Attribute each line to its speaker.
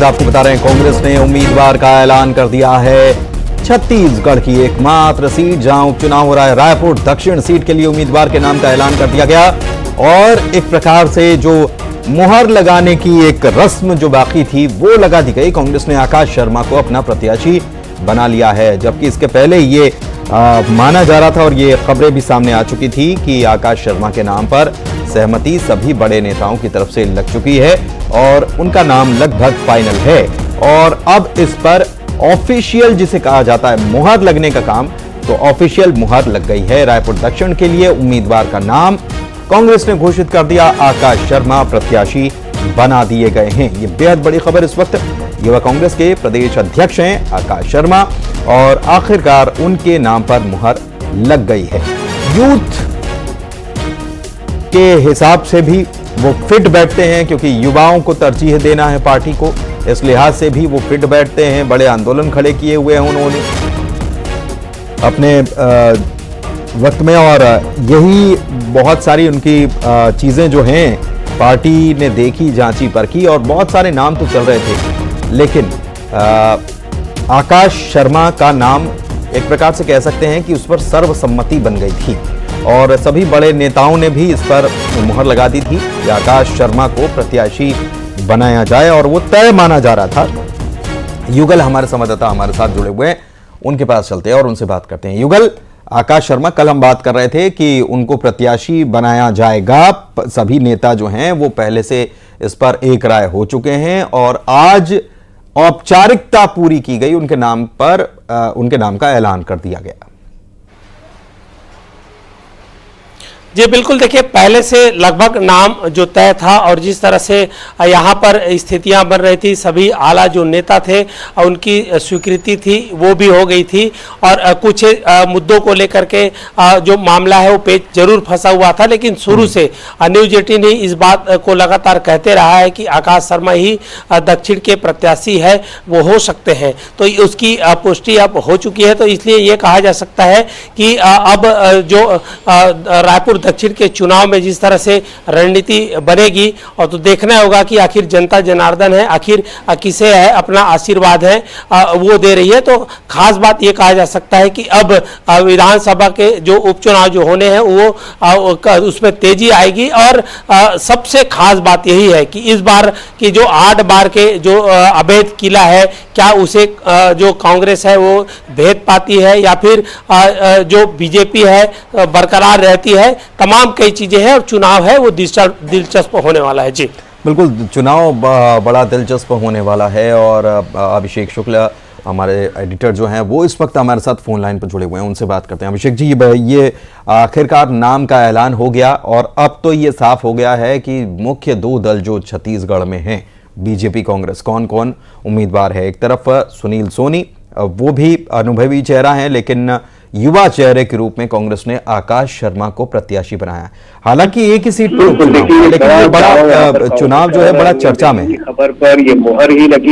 Speaker 1: आपको बता रहे हैं, कांग्रेस ने उम्मीदवार का ऐलान कर दिया है। छत्तीसगढ़ की एकमात्र सीट जहां उपचुनाव हो रहा है, रायपुर दक्षिण सीट के लिए उम्मीदवार के नाम का ऐलान कर दिया गया और एक प्रकार से जो मुहर लगाने की एक रस्म जो बाकी थी वो लगा दी गई। कांग्रेस ने आकाश शर्मा को अपना प्रत्याशी बना लिया है, जबकि इसके पहले ये माना जा रहा था और ये खबरें भी सामने आ चुकी थी कि आकाश शर्मा के नाम पर सहमति सभी बड़े नेताओं की तरफ से लग चुकी है और उनका नाम लगभग फाइनल है। और अब इस पर ऑफिशियल जिसे कहा जाता है मुहर लगने का काम, तो ऑफिशियल मुहर लग गई है। रायपुर दक्षिण के लिए उम्मीदवार का नाम कांग्रेस ने घोषित कर दिया, आकाश शर्मा प्रत्याशी बना दिए गए हैं। ये बेहद बड़ी खबर इस वक्त। युवा कांग्रेस के प्रदेश अध्यक्ष हैं आकाश शर्मा और आखिरकार उनके नाम पर मुहर लग गई है। यूथ के हिसाब से भी वो फिट बैठते हैं, क्योंकि युवाओं को तरजीह देना है पार्टी को, इस लिहाज से भी वो फिट बैठते हैं। बड़े आंदोलन खड़े किए हुए हैं उन्होंने अपने वक्त में और यही बहुत सारी उनकी चीजें जो हैं पार्टी ने देखी, जांची, परखी और बहुत सारे नाम तो चल रहे थे, लेकिन आकाश शर्मा का नाम एक प्रकार से कह सकते हैं कि उस पर सर्वसम्मति बन गई थी और सभी बड़े नेताओं ने भी इस पर मुहर लगा दी थी कि आकाश शर्मा को प्रत्याशी बनाया जाए और वो तय माना जा रहा था। युगल हमारे संवाददाता हमारे साथ जुड़े हुए हैं, उनके पास चलते हैं और उनसे बात करते हैं। युगल, आकाश शर्मा, कल हम बात कर रहे थे कि उनको प्रत्याशी बनाया जाएगा, सभी नेता जो हैं वो पहले से इस पर एक राय हो चुके हैं और आज औपचारिकता पूरी की गई, उनके नाम पर उनके नाम का ऐलान कर दिया गया।
Speaker 2: जी बिल्कुल, देखिए पहले से लगभग नाम जो तय था और जिस तरह से यहाँ पर स्थितियाँ बन रही थी, सभी आला जो नेता थे उनकी स्वीकृति थी वो भी हो गई थी और कुछ मुद्दों को लेकर के जो मामला है वो पेच जरूर फंसा हुआ था, लेकिन शुरू से न्यूज़ 18 ही इस बात को लगातार कहते रहा है कि आकाश शर्मा ही दक्षिण के प्रत्याशी है, वो हो सकते हैं। तो उसकी पुष्टि अब हो चुकी है, तो इसलिए ये कहा जा सकता है कि अब जो रायपुर दक्षिण के चुनाव में जिस तरह से रणनीति बनेगी और तो देखना होगा कि आखिर जनता जनार्दन है, आखिर किसे है अपना आशीर्वाद है वो दे रही है। तो खास बात ये कहा जा सकता है कि अब विधानसभा के जो उपचुनाव जो होने हैं वो उसमें तेजी आएगी और सबसे खास बात यही है कि इस बार की जो 8 बार के जो अवैध किला है, क्या उसे जो कांग्रेस है वो भेद पाती है या फिर जो बीजेपी है बरकरार रहती है, तमाम कई चीजें हैं और चुनाव है वो दिलचस्प होने वाला है। जी
Speaker 1: बिल्कुल, चुनाव बड़ा दिलचस्प होने वाला है और अभिषेक शुक्ला हमारे एडिटर जो हैं वो इस वक्त हमारे साथ फोन लाइन पर जुड़े हुए हैं, उनसे बात करते हैं। अभिषेक जी, ये आखिरकार नाम का ऐलान हो गया और अब तो ये साफ हो गया है कि मुख्य 2 दल जो छत्तीसगढ़ में हैं, बीजेपी कांग्रेस, कौन कौन उम्मीदवार है। एक तरफ सुनील सोनी, वो भी अनुभवी चेहरा है, लेकिन युवा चेहरे के रूप में कांग्रेस ने आकाश शर्मा को प्रत्याशी बनाया। हालांकि एक ही सीट पर, लेकिन ये बड़ा चुनाव जो है बड़ा चर्चा में है।
Speaker 3: खबर पर ये मुहर ही लगी।